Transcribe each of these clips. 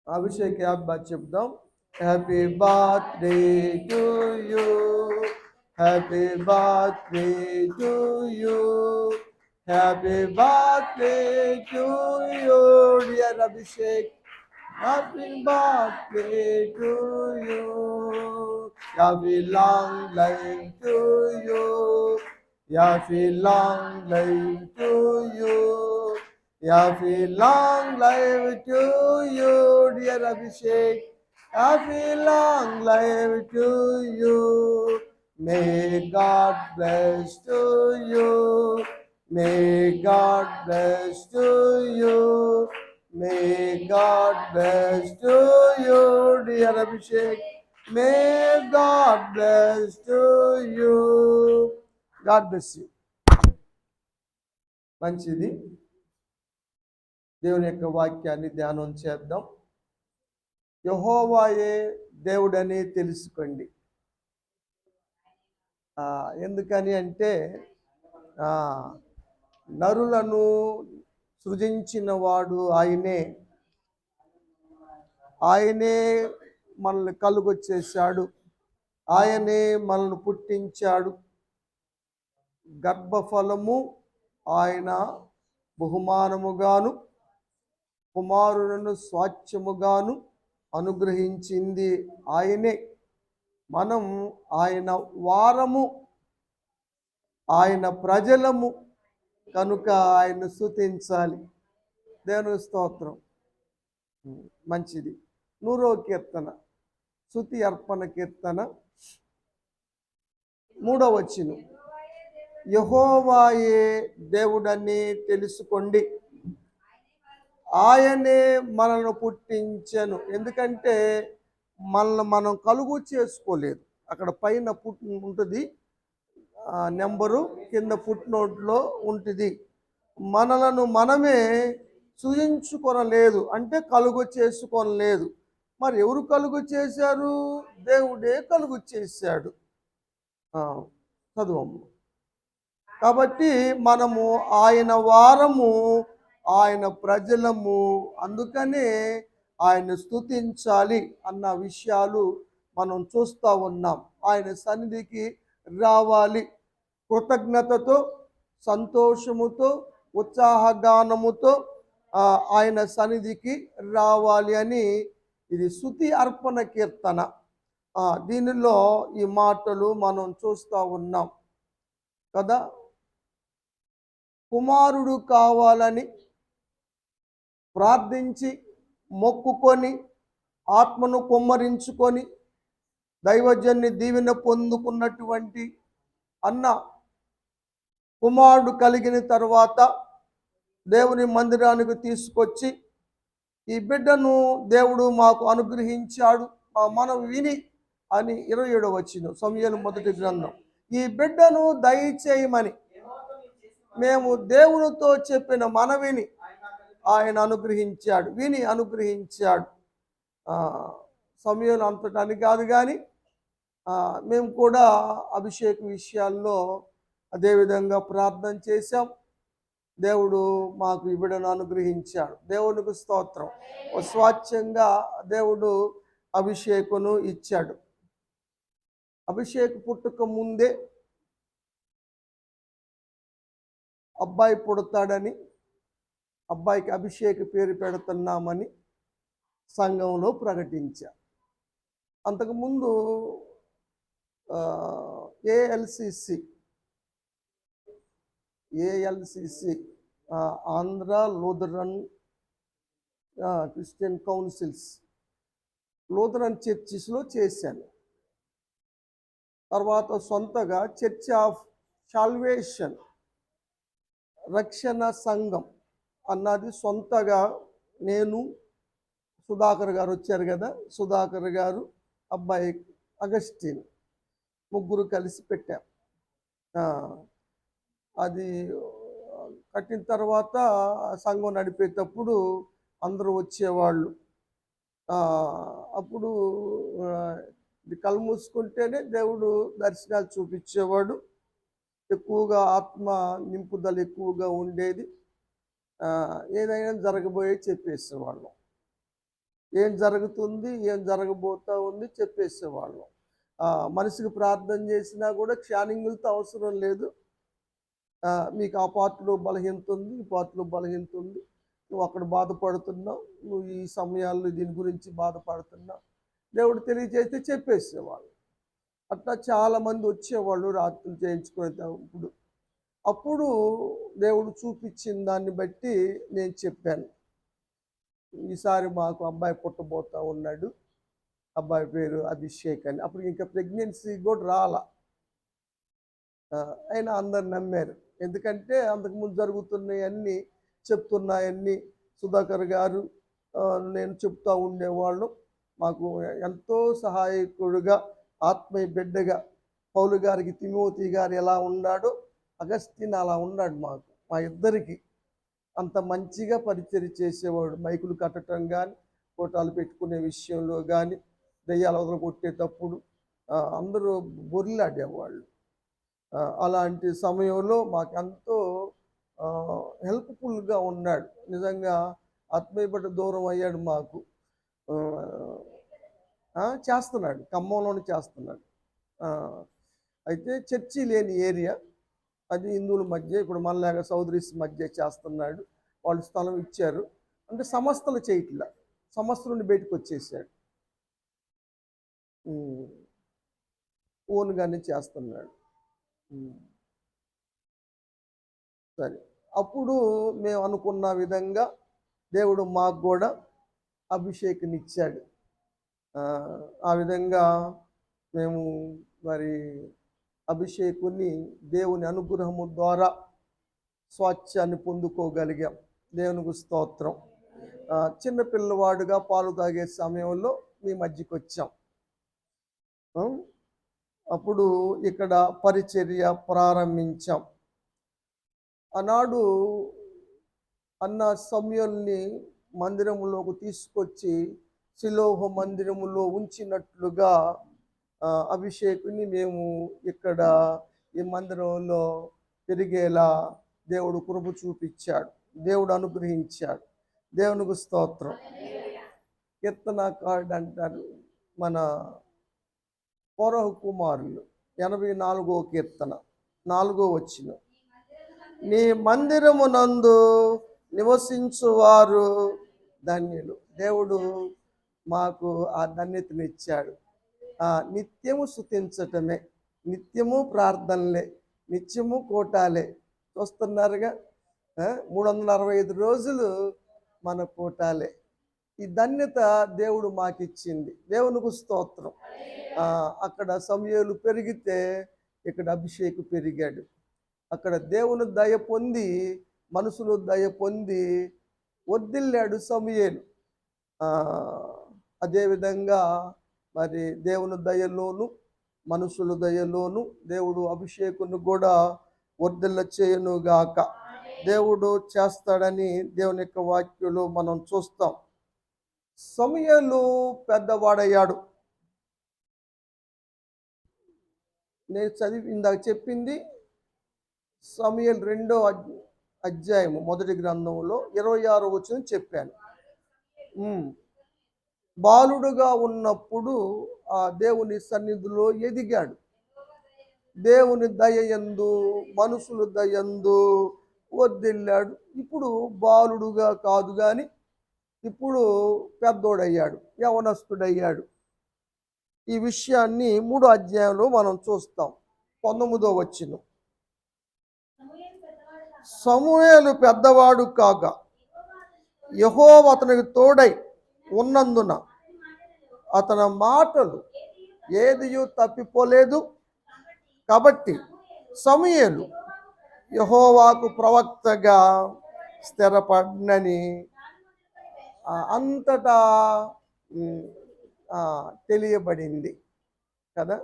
Abhishek app బాగా చెప్దాం. Happy birthday to you, happy birthday to you, happy birthday to you dear Abhishek. Happy birthday to you, happy long life to you, happy long life to you, happy long life to you dear Abhishek. Happy long life to you. May God bless to you, may God bless to you, may God bless to you dear Abhishek. May God bless to you. God bless you. మంచిది. దేవుని యొక్క వాక్యాన్ని ధ్యానం చేద్దాం. యెహోవాయే దేవుడని తెలుసుకోండి. ఎందుకని అంటే నరులను సృజించిన వాడు ఆయనే. ఆయనే మనల్ని కలుగొచ్చేశాడు, ఆయనే మనల్ని పుట్టించాడు. గర్భఫలము ఆయన బహుమానముగాను కుమారులను స్వాచ్ఛముగాను అనుగ్రహించింది ఆయనే. మనం ఆయన వారము, ఆయన ప్రజలము కనుక ఆయన స్తుతించాలి. దేవుని స్తోత్రం. మంచిది. 100వ కీర్తన, స్తుతి అర్పణ కీర్తన, 3వ వచనం. యెహోవాయే దేవుడని తెలుసుకోండి, ఆయనే మనల్ని పుట్టించెను. ఎందుకంటే మనల్ని మనం కలుగు చేసుకోలేదు. అక్కడ పైన ఉంటుంది నెంబరు, కింద ఫుట్నోట్లో ఉంటుంది. మనలను మనమే సృజించుకొనలేదు, అంటే కలుగు చేసుకోనలేదు. మరి ఎవరు కలుగు చేశారు? దేవుడే కలుగు చేశాడు. చదువు. కాబట్టి మనము ఆయన వారము, ఆయన ప్రజలము. అందుకనే ఆయన స్తుతించాలి అన్న విషయాలు మనం చూస్తూ ఉన్నాం. ఆయన సన్నిధికి రావాలి కృతజ్ఞతతో, సంతోషముతో, ఉత్సాహగానముతో ఆయన సన్నిధికి రావాలి అని ఇది స్తుతి అర్పణ కీర్తన. దీనిలో ఈ మాటలు మనం చూస్తూ ఉన్నాం కదా. కుమారుడు కావాలని ప్రార్థించి మొక్కుకొని ఆత్మను కుమ్మరించుకొని దైవజన్ని దీవెన పొందుకున్నటువంటి అన్న కుమారుడు కలిగిన తర్వాత దేవుని మందిరానికి తీసుకొచ్చి ఈ బిడ్డను దేవుడు మాకు అనుగ్రహించాడు, మా మనం విని అని 27వ వచనం సమూయేలు మొదటి గ్రంథం. ఈ బిడ్డను దయచేయమని మేము దేవునితో చెప్పిన మనవిని ఆయన అనుగ్రహించాడు, విని అనుగ్రహించాడు. సమూయేలు అంతటాని కాదు, కానీ మేము కూడా అభిషేక విషయాల్లో అదేవిధంగా ప్రార్థన చేశాం. దేవుడు మాకు ఈ బిడ్డను అనుగ్రహించాడు. దేవునికి స్తోత్రం. స్వాచ్ఛంగా దేవుడు అభిషేకును ఇచ్చాడు. అభిషేక్ పుట్టుక ముందే అబ్బాయి పుడతాడని, అబ్బాయికి అభిషేక్ పేరు పెడుతున్నామని సంఘంలో ప్రకటించారు. అంతకుముందు ALCC Andhra Lutheran Christian councils, Lutheran చర్చిస్లో చేశాను. తర్వాత సొంతగా చర్చ్ ఆఫ్ సాల్వేషన్, రక్షణ సంఘం అన్నది సొంతగా నేను, సుధాకర్ గారు వచ్చారు కదా, సుధాకర్ గారు, అబ్బాయి అగస్టిన్, ముగ్గురు కలిసి పెట్టాం. అది కట్టిన తర్వాత సంఘం నడిపేటప్పుడు అందరూ వచ్చేవాళ్ళు. అప్పుడు కళ్ళు మూసుకుంటేనే దేవుడు దర్శనాలు చూపించేవాడు. ఎక్కువగా ఆత్మ నింపుదల ఎక్కువగా ఉండేది. ఏదైనా జరగబోయే చెప్పేసేవాళ్ళం. ఏం జరుగుతుంది, ఏం జరగబోతా ఉంది చెప్పేసేవాళ్ళం. మనిషికి ప్రార్థన చేసినా కూడా క్షానింగులతో అవసరం లేదు. మీకు ఆ పార్ట్‌లో బలహీనత ఉంది, ఈ పార్ట్‌లో బలహీనత ఉంది. నువ్వు అక్కడ బాధపడుతున్నావు, నువ్వు ఈ సమయాల్లో దీని గురించి బాధపడుతున్నావు. దేవుడు తెలియజేస్తే చెప్పేసేవాళ్ళు. అట్లా చాలామంది వచ్చేవాళ్ళు రాత్రులు చేయించుకునేటప్పుడు. అప్పుడు దేవుడు చూపించిన దాన్ని బట్టి నేను చెప్పాను, ఈసారి మాకు అబ్బాయి పుట్టబోతా ఉన్నాడు, అబ్బాయి పేరు అభిషేక్ అని. అప్పుడు ఇంకా ప్రెగ్నెన్సీ కూడా రాలా. అయినా అందరు నమ్మారు. ఎందుకంటే అంతకుముందు జరుగుతున్నాయన్నీ చెప్తున్నాయన్నీ సుధాకర్ గారు నేను చెప్తూ ఉండేవాళ్ళం. మాకు ఎంతో సహాయకుడుగా, ఆత్మీయ బిడ్డగా పౌలు గారికి తిమోతి గారు ఎలా ఉన్నాడో అగస్టిన్ అలా ఉన్నాడు మాకు, మా ఇద్దరికి. అంత మంచిగా పరిచర్య చేసేవాడు. మైకులు కట్టడం కానీ, ఫోటోలు పెట్టుకునే విషయంలో కానీ, దెయ్యాలు వదలు కొట్టేటప్పుడు అందరూ బొర్లాడేవాళ్ళు. అలాంటి సమయంలో మాకెంతో హెల్ప్ఫుల్గా ఉన్నాడు. నిజంగా ఆత్మీయపడ్డ దూరం అయ్యాడు మాకు. చేస్తున్నాడు, ఖమ్మంలోనే చేస్తున్నాడు. అయితే చర్చి లేని ఏరియా అది, హిందువుల మధ్య. ఇప్పుడు మనలాగా సౌదరీస్ మధ్య చేస్తున్నాడు. వాళ్ళు స్థలం ఇచ్చారు అంటే సంస్థలు చేయట్లా, సంస్థ నుండి బయటకు వచ్చేసాడు, ఓన్గానే చేస్తున్నాడు. సరే, అప్పుడు మేము అనుకున్న విధంగా దేవుడు మాకు కూడా అభిషేకనిచ్చాడు. ఆ విధంగా మేము మరి అభిషేకుని దేవుని అనుగ్రహము ద్వారా స్వాస్థ్యాన్ని పొందుకోగలిగాం. దేవునికి స్తోత్రం. చిన్న పిల్లవాడుగా పాలు తాగే సమయంలో మీ మధ్యకి వచ్చాం. అప్పుడు ఇక్కడ పరిచర్య ప్రారంభించాం. ఆనాడు అన్న సమయల్ని మందిరంలోకి తీసుకొచ్చి శిలోహ మందిరములో ఉంచినట్లుగా అభిషేకుని మేము ఇక్కడ ఈ మందిరంలో పెరిగేలా దేవుడు కృప చూపించాడు, దేవుడు అనుగ్రహించాడు. దేవునికి స్తోత్రం. కీర్తనకారుడు అంటారు మన కోరహ కుమారులు, 84వ కీర్తన 4వ వచనం, నీ మందిరమునందు నివసించువారు ధన్యులు. దేవుడు మాకు ఆ ధన్యతనిచ్చాడు. నిత్యము స్తుతించటమే, నిత్యము ప్రార్థనలే, నిత్యము కోటాలే. చూస్తున్నారుగా, 365 రోజులు మన కోటాలే. ఈ ధన్యత దేవుడు మాకిచ్చింది. దేవునికి స్తోత్రం. అక్కడ సమూయేలు పెరిగితే ఇక్కడ అభిషేకు పెరిగాడు. అక్కడ దేవుని దయ పొంది, మనుషులు దయ పొంది వర్ధిల్లాడు సమూయేలు. అదేవిధంగా మరి దేవుని దయలోను మనుషుల దయలోను దేవుడు అభిషేకును కూడా వర్ధిల్ల చేయనుగాక. దేవుడు చేస్తాడని దేవుని యొక్క వాక్యంలో మనం చూస్తాం. సమూయేలు పెద్దవాడయ్యాడు. నేను ఇందాక చెప్పింది సమూయేలు 2వ అధ్యాయము 1వ గ్రంథంలో 26వ వచనం చెప్పాను. బాలుడుగా ఉన్నప్పుడు ఆ దేవుని సన్నిధిలో ఎదిగాడు. దేవుని దయయందు మనుషుల దయందు వర్ధిల్లాడు. ఇప్పుడు బాలుడుగా కాదు కానీ ఇప్పుడు పెద్దోడయ్యాడు, యవనస్తుడయ్యాడు. ఈ విషయాన్ని 3వ అధ్యాయంలో మనం చూస్తాం. 19వ వచనం, సమూయేలు పెద్దవాడు కాగా యెహోవా అతనికి తోడై ఉన్నందున అతని మాటలు ఏదియూ తప్పిపోలేదు. కాబట్టి సమూయేలు యెహోవాకు ప్రవక్తగా స్థిరపడినని అంతటా తెలియబడింది కదా.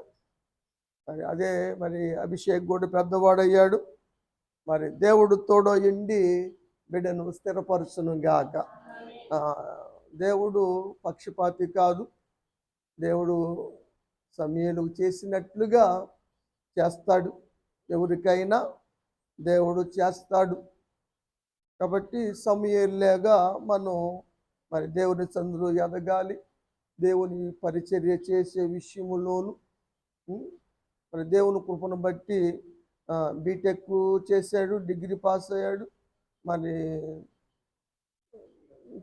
అదే మరి అభిషేక్ కూడా పెద్దవాడయ్యాడు. మరి దేవుడు తోడయిండి బిడ్డను స్థిరపరచును గాక. దేవుడు పక్షపాతి కాదు. దేవుడు సమూయేలు చేసినట్లుగా చేస్తాడు. ఎవరికైనా దేవుడు చేస్తాడు. కాబట్టి సమూయేలుగా మనం మరి దేవుని సందులో ఎదగాలి, దేవుని పరిచర్య చేసే విషయములోను. మరి దేవుని కృపను బట్టి బీటెక్ చేశాడు, డిగ్రీ పాస్ అయ్యాడు, మరి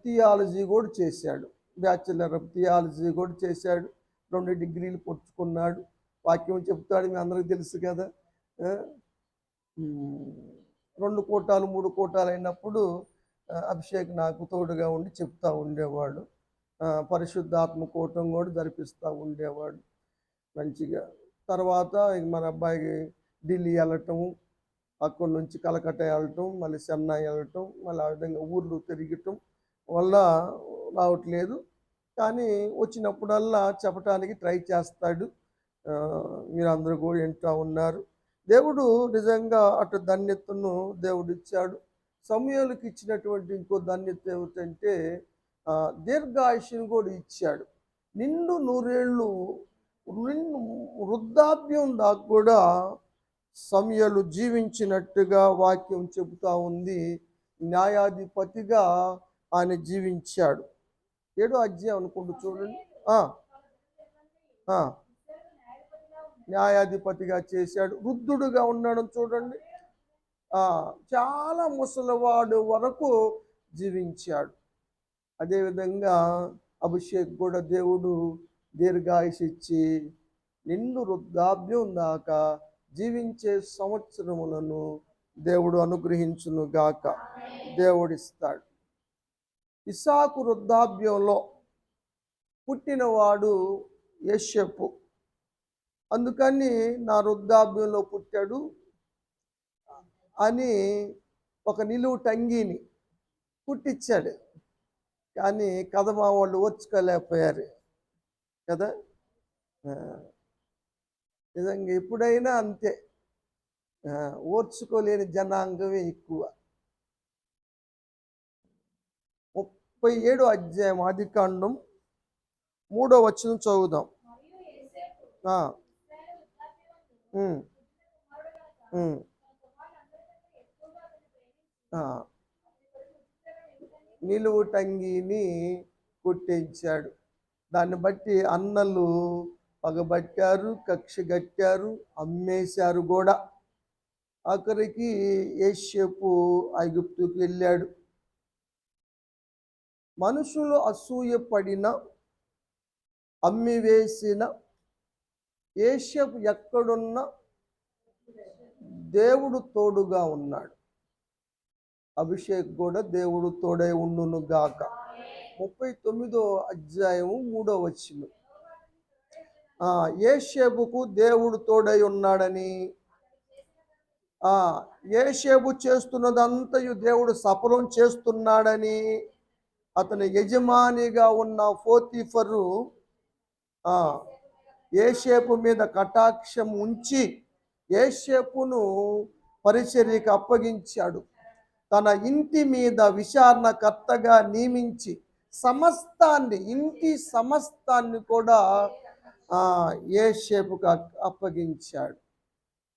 థియాలజీ కూడా చేశాడు, బ్యాచిలర్ ఆఫ్ థియాలజీ కూడా చేశాడు, 2 డిగ్రీలు పుచ్చుకున్నాడు. వాక్యం చెప్తాడు, మీ అందరికీ తెలుసు కదా. 2 కోటాలు 3 కోటాలు అయినప్పుడు అభిషేక్ నాకు తోడుగా ఉండి చెప్తూ ఉండేవాడు. పరిశుద్ధాత్మ కూటం కూడా జరిపిస్తూ ఉండేవాడు మంచిగా. తర్వాత మన అబ్బాయికి ఢిల్లీ వెళ్ళటము, అక్కడి నుంచి కలకత్తా వెళ్ళటం, మళ్ళీ చెన్నై వెళ్ళటం, మళ్ళీ ఆ విధంగా ఊర్లు తిరగటం వల్ల రావట్లేదు. కానీ వచ్చినప్పుడల్లా చెప్పడానికి ట్రై చేస్తాడు. మీరు అందరూ కూడా వింటూ ఉన్నారు. దేవుడు నిజంగా అటు ధన్యతను దేవుడు ఇచ్చాడు. సమూయేలుకి ఇచ్చినటువంటి ఇంకో ధన్యత ఏమిటంటే దీర్ఘాయుష్ను కూడా ఇచ్చాడు. నిండు 100 ఏళ్ళు, నిండు వృద్ధాప్యం దాకా కూడా సమూయేలు జీవించినట్టుగా వాక్యం చెబుతూ ఉంది. న్యాయాధిపతిగా ఆయన జీవించాడు. 7వ అధ్యాయం అనుకుంటూ చూడండి. న్యాయాధిపతిగా చేశాడు. వృద్ధుడుగా ఉన్నాడు చూడండి. చాలా ముసలివాడు వరకు జీవించాడు. అదేవిధంగా అభిషేక్ కూడా దేవుడు దీర్ఘాయుష్ ఇచ్చి నిండు వృద్ధాప్యం దాకా జీవించే సంవత్సరములను దేవుడు అనుగ్రహించును గాక. దేవుడిస్తాడు. ఇస్సాకు వృద్ధాప్యంలో పుట్టినవాడు యోసేపు. అందుకని నా వృద్ధాప్యంలో పుట్టాడు అని ఒక నిలువు టంగీని పుట్టించాడు. కానీ కథమా వాళ్ళు ఓర్చుకోలేకపోయారు కదా. నిజంగా ఎప్పుడైనా అంతే, ఓర్చుకోలేని జనాంగమే ఎక్కువ. 37వ అధ్యాయం ఆదికాండం 3వ వచనం చదువుదాం. నిలువు టంగిని కొట్టించాడు. దాన్ని బట్టి అన్నలు పగబట్టారు, కక్ష కట్టారు, అమ్మేశారు కూడా. ఆఖరికి యోసేపు ఐగుప్తుకు వెళ్ళాడు. మనుషులు అసూయపడిన, అమ్మివేసిన యోసేపు ఎక్కడున్నా దేవుడు తోడుగా ఉన్నాడు. అభిషేక్ కూడా దేవుడు తోడై ఉండును గాక. 39వ అధ్యాయము 3వ వచనం. యోసేపుకు దేవుడు తోడై ఉన్నాడని, యోసేపు చేస్తున్నదంతయు దేవుడు సఫలం చేస్తున్నాడని అతని యజమానిగా ఉన్న పోతీఫరు యోసేపు మీద కటాక్షం ఉంచి యోసేపును పరిచర్యకు అప్పగించాడు. తన ఇంటి మీద విచారణకర్తగా నియమించి ఇంటి సమస్తాన్ని కూడా యోసేపుకు అప్పగించాడు.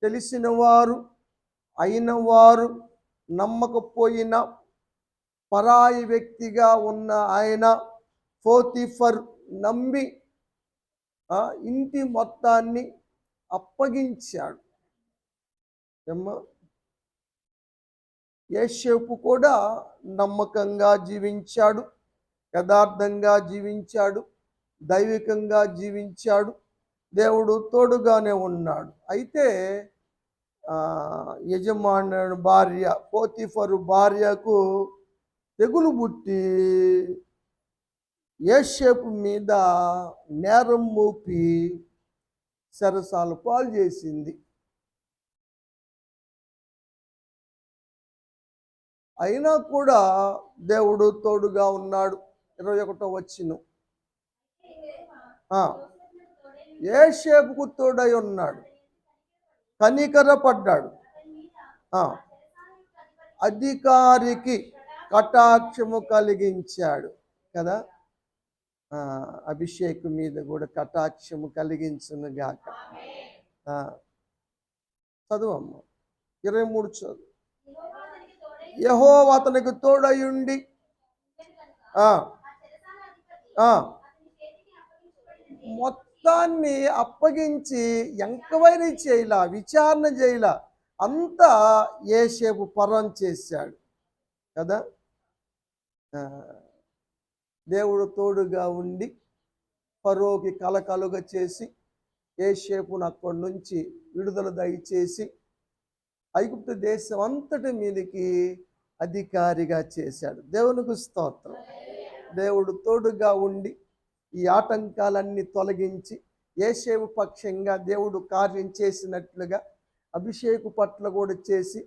తెలిసిన వారు అయిన వారు నమ్మకపోయిన పరాయి వ్యక్తిగా ఉన్న ఆయన పోతీఫర్ నమ్మి ఇంటి మొత్తాన్ని అప్పగించాడు. యోసేపు కూడా నమ్మకంగా జీవించాడు, యథార్థంగా జీవించాడు, దైవికంగా జీవించాడు. దేవుడు తోడుగానే ఉన్నాడు. అయితే యజమానుడి భార్య పోతీఫరు భార్యకు తెగులు పుట్టి యోసేపు మీద నేరం మోపి చెరసాల పాలు చేసింది. అయినా కూడా దేవుడు తోడుగా ఉన్నాడు. 21వ వచనం. యోసేపుకు తోడై ఉన్నాడు, కనికరపడ్డాడు, అధికారికి కటాక్షము కలిగించాడు కదా. అభిషేక్ మీద కూడా కటాక్షము కలిగించును గాక. చదువమ్మ 23 చదువు. యెహోవా అతనికి తోడయుండి ఆ, మొత్తాన్ని అప్పగించి ఎంక్వైరీ చేయలా, విచారణ చేయలా, అంతా యోసేపు పరం చేశాడు కదా. ఆ, దేవుడు తోడుగా ఉండి ఫరోకి కలకలుగా చేసి యోసేపును అక్కడి నుంచి విడుదల దయచేసి ఐగుప్తు దేశం అంతటి మీదకి అధికారిగా చేశాడు. దేవునికి స్తోత్రం. దేవుడు తోడుగా ఉండి ఈ ఆటంకాలన్నీ తొలగించి యోసేపు పక్షంగా దేవుడు కార్యం చేసినట్లుగా అభిషేకు పట్ల కూడా చేసి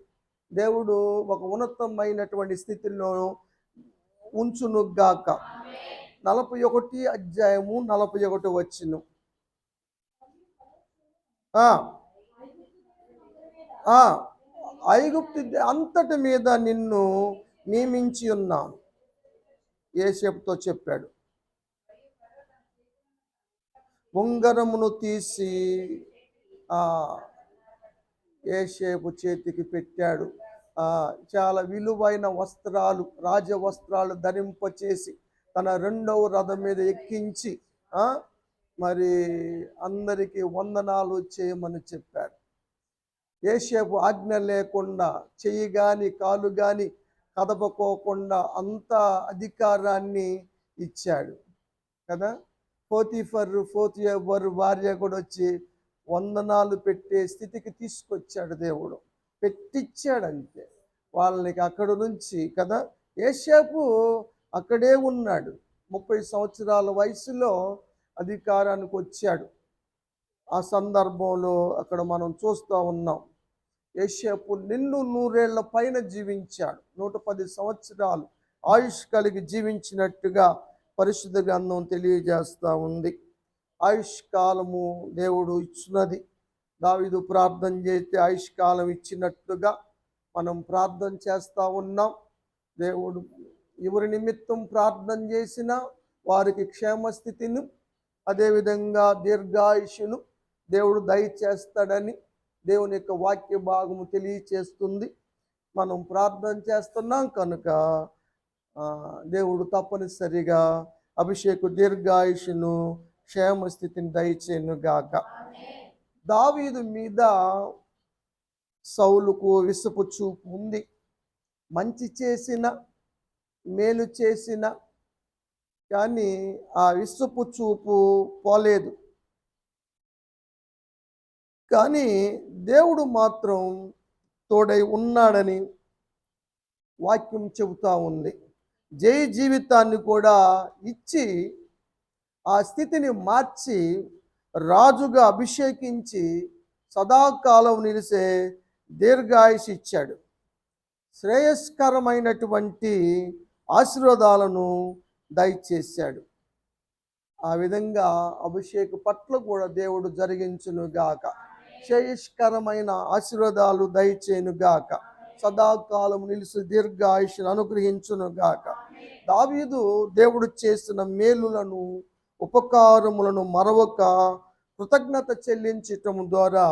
దేవుడు ఒక ఉన్నతమైనటువంటి స్థితిలో ఉంచునుగాక. 41 అధ్యాయము 41 వచనం. ఐగుప్తు అంతటి మీద నిన్ను నియమించి ఉన్నాను యోసేపుతో చెప్పాడు. ఉంగరమును తీసి యోసేపు చేతికి పెట్టాడు. చాలా విలువైన వస్త్రాలు, రాజ వస్త్రాలు ధరింపచేసి తన రెండవ రథం మీద ఎక్కించి మరి అందరికీ వందనాలు చేయమని చెప్పాడు. యోసేపు ఆజ్ఞ లేకుండా చెయ్యి కానీ కాలు కానీ కదపకోకుండా అంత అధికారాన్ని ఇచ్చాడు కదా. పోతీఫర్ భార్య కూడా వచ్చి వందనాలు పెట్టే స్థితికి తీసుకొచ్చాడు దేవుడు, పెట్టించాడు అంతే వాళ్ళకి అక్కడ నుంచి కదా. యోసేపు అక్కడే ఉన్నాడు, 30 సంవత్సరాల వయసులో అధికారానికి వచ్చాడు. ఆ సందర్భంలో అక్కడ మనం చూస్తూ ఉన్నాం. యోసేపు నిన్ను 100 ఏళ్ల పైన జీవించాడు, 110 సంవత్సరాలు ఆయుష్ కలిగి జీవించినట్టుగా పరిశుద్ధ గ్రంథం తెలియజేస్తూ ఉంది. ఆయుష్ కాలము దేవుడు ఇచ్చినది. దావీదు ప్రార్థన చేస్తే ఆయుష్ కాలం ఇచ్చినట్టుగా మనం ప్రార్థన చేస్తూ ఉన్నాం. దేవుడు ఎవరి నిమిత్తం ప్రార్థన చేసినా వారికి క్షేమస్థితిని, అదేవిధంగా దీర్ఘాయుషును దేవుడు దయచేస్తాడని దేవుని యొక్క వాక్య భాగము తెలియచేస్తుంది. మనం ప్రార్థన చేస్తున్నాం కనుక దేవుడు తప్పనిసరిగా అభిషేకు దీర్ఘాయుషును క్షేమస్థితిని దయచేయును గాక. దావీదు మీద సౌలుకు విసుపు చూపు ఉంది. మంచి చేసిన, మేలు చేసిన కానీ ఆ విసుపు చూపు పోలేదు. కానీ దేవుడు మాత్రం తోడై ఉన్నాడని వాక్యం చెబుతా ఉంది. జయ జీవితాన్ని కూడా ఇచ్చి ఆ స్థితిని మార్చి రాజుగా అభిషేకించి సదాకాలం నిలిసే దీర్ఘాయుష్ ఇచ్చాడు. శ్రేయస్కరమైనటువంటి ఆశీర్వాదాలను దయచేశాడు. ఆ విధంగా అభిషేక పట్ల కూడా దేవుడు జరిగించునుగాక. శ్రేయస్కరమైన ఆశీర్వాదాలు దయచేయునుగాక. సదాకాలం నిలిచి దీర్ఘాయుష్ను అనుగ్రహించునుగాక. దావీదు దేవుడు చేసిన మేలులను, ఉపకారములను మరవక కృతజ్ఞత చెల్లించటం ద్వారా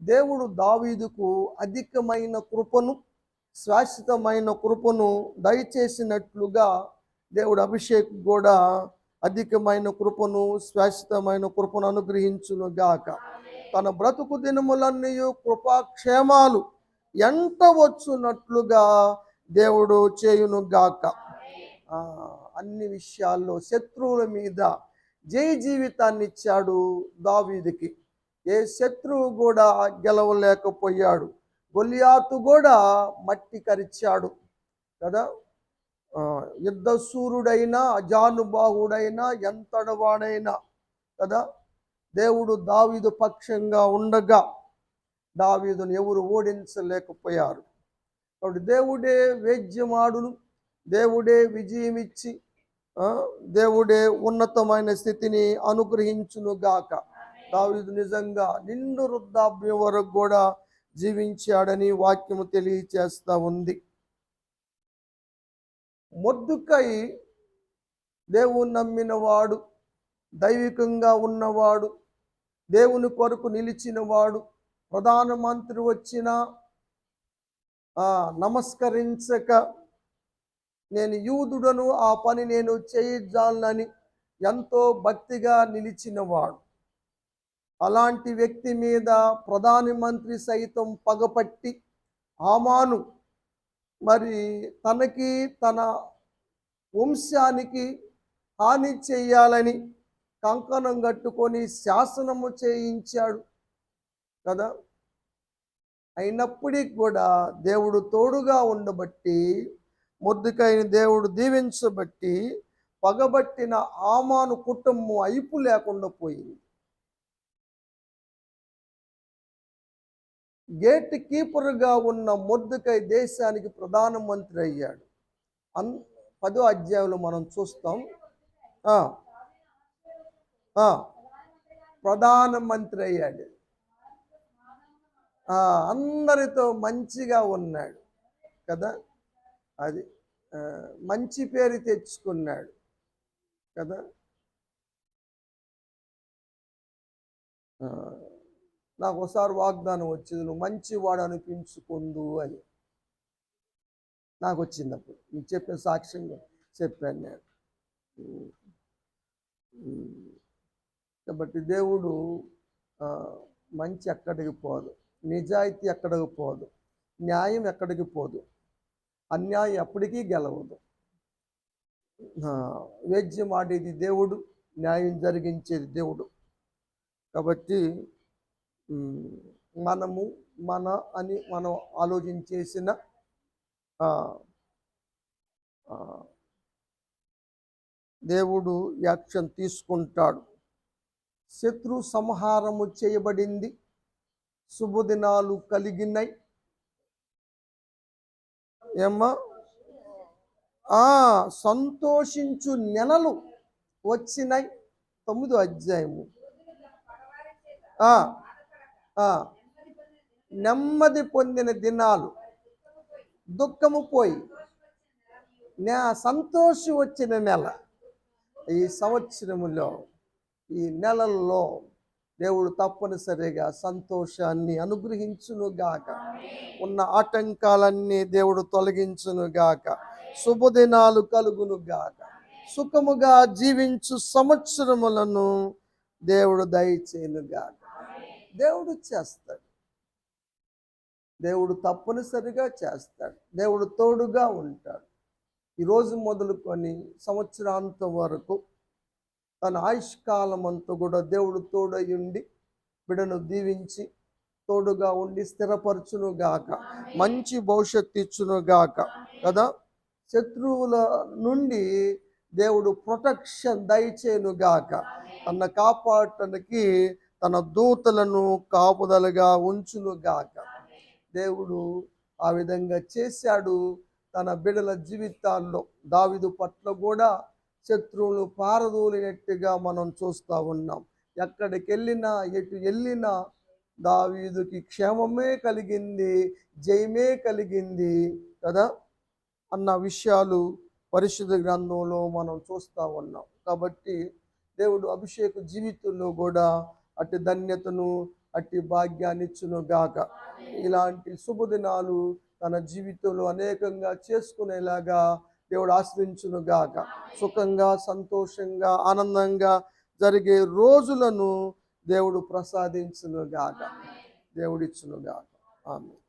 దేవుడు దావీదుకు అధికమైన కృపను, శాశ్వతమైన కృపను దయచేసినట్లుగా దేవుడు అభిషేక్ కూడా అధికమైన కృపను, శాశ్వతమైన కృపను అనుగ్రహించునుగాక. తన బ్రతుకు దినములన్నీ కృపాక్షేమాలు ఎంట వచ్చునట్లుగా దేవుడు చేయునుగాక. అన్ని విషయాల్లో శత్రువుల మీద జయ జీవితాన్ని ఇచ్చాడు దావీదుకి. ఏ శత్రువు కూడా గెలవలేకపోయాడు. గొలియాతు కూడా మట్టి కరిచాడు కదా. యుద్ధశూరుడైనా, అజానుబాహుడైనా, ఎంతడవాడైనా కదా, దేవుడు దావీదు పక్షంగా ఉండగా దావీదును ఎవరు ఓడించలేకపోయారు. కాబట్టి దేవుడే వేద్యమాడును, దేవుడే విజయం ఇచ్చి దేవుడే ఉన్నతమైన స్థితిని అనుగ్రహించునుగాక. దావీదు నిజంగా నిండు వృద్ధాప్యం వరకు కూడా జీవించాడని వాక్యము తెలియచేస్తూ ఉంది. మొర్దెకై దేవుని నమ్మినవాడు, దైవికంగా ఉన్నవాడు, దేవుని కొరకు నిలిచినవాడు, ప్రధానమంత్రి వచ్చినా నమస్కరించక నేను యూదుడను, ఆ పని నేను చేయజాలని ఎంతో భక్తిగా నిలిచినవాడు. అలాంటి వ్యక్తి మీద ప్రధానమంత్రి సైతం పగపట్టి హామాను మరి తనకి తన వంశానికి హాని చేయాలని కంకణం కట్టుకొని శాసనము చేయించాడు కదా. అయినప్పటికీ కూడా దేవుడు తోడుగా ఉండబట్టి, మొర్దెకైని దేవుడు దీవించబట్టి పగబట్టిన హామాను కుటుంబం అయిపు లేకుండా పోయింది. గేట్ కీపర్గా ఉన్న మొర్దెకై దేశానికి ప్రధానమంత్రి అయ్యాడు. 10వ అధ్యాయంలో మనం చూస్తాం. ప్రధానమంత్రి అయ్యాడు. అందరితో మంచిగా ఉన్నాడు కదా. అది మంచి పేరు తెచ్చుకున్నాడు కదా. నాకు ఒకసారి వాగ్దానం వచ్చింది, నువ్వు మంచివాడు అనిపించుకుందు అని నాకు వచ్చినప్పుడు నీకు చెప్పిన సాక్ష్యంగా చెప్పాను నేను. కాబట్టి దేవుడు మంచి ఎక్కడికి పోదు, నిజాయితీ ఎక్కడికి పోదు, న్యాయం ఎక్కడికి పోదు, అన్యాయం ఎప్పటికీ గెలవదు. వేద్యం ఆడేది దేవుడు, న్యాయం జరిగించేది దేవుడు. కాబట్టి మన అని మనం ఆలోచించేసిన దేవుడు యాక్షన్ తీసుకుంటాడు. శత్రు సంహారము చేయబడింది, శుభదినాలు కలిగినాయి. ఏమ్మా సంతోషించు నెలలు వచ్చినాయి. 9వ అధ్యాయము. నెమ్మది పొందిన దినాలు, దుఃఖము పోయి సంతోషం వచ్చిన నెల. ఈ సంవత్సరములో, ఈ నెలల్లో దేవుడు తప్పనిసరిగా సంతోషాన్ని అనుగ్రహించునుగాక. ఉన్న ఆటంకాలన్నీ దేవుడు తొలగించునుగాక. శుభదినాలు కలుగునుగాక. సుఖముగా జీవించు సంవత్సరములను దేవుడు దయచేయునుగాక. దేవుడు చేస్తాడు, దేవుడు తప్పనిసరిగా చేస్తాడు, దేవుడు తోడుగా ఉంటాడు. ఈరోజు మొదలుకొని సంవత్సరాంతం వరకు తన ఆయుష్కాలం అంతా కూడా దేవుడు తోడయుండి బిడ్డను దీవించి తోడుగా ఉండి స్థిరపరచునుగాక. మంచి భవిష్యత్తు ఇచ్చునుగాక కదా. శత్రువుల నుండి దేవుడు ప్రొటెక్షన్ దయచేయునుగాక. తన కాపాడటానికి తన దూతలను కాపుదలుగా ఉంచునుగాక. దేవుడు ఆ విధంగా చేశాడు తన బిడ్డల జీవితాల్లో. దావీదు పట్ల కూడా శత్రువులు పారదోలినట్టుగా మనం చూస్తూ ఉన్నాం. ఎక్కడికి వెళ్ళినా, ఎటు వెళ్ళినా దావీదుకి క్షేమమే కలిగింది, జయమే కలిగింది కదా అన్న విషయాలు పరిశుద్ధ గ్రంథంలో మనం చూస్తూ ఉన్నాం. కాబట్టి దేవుడు అభిషేక జీవితంలో కూడా అట్టి ధన్యతను, అట్టి భాగ్యాన్ని ఇచ్చునుగాక. ఇలాంటి శుభదినాలు తన జీవితంలో అనేకంగా చేసుకునేలాగా దేవుడు ఆశ్రయించునుగాక. సుఖంగా, సంతోషంగా, ఆనందంగా జరిగే రోజులను దేవుడు ప్రసాదించునుగాక, దేవుడిచ్చునుగాక. ఆమేన్.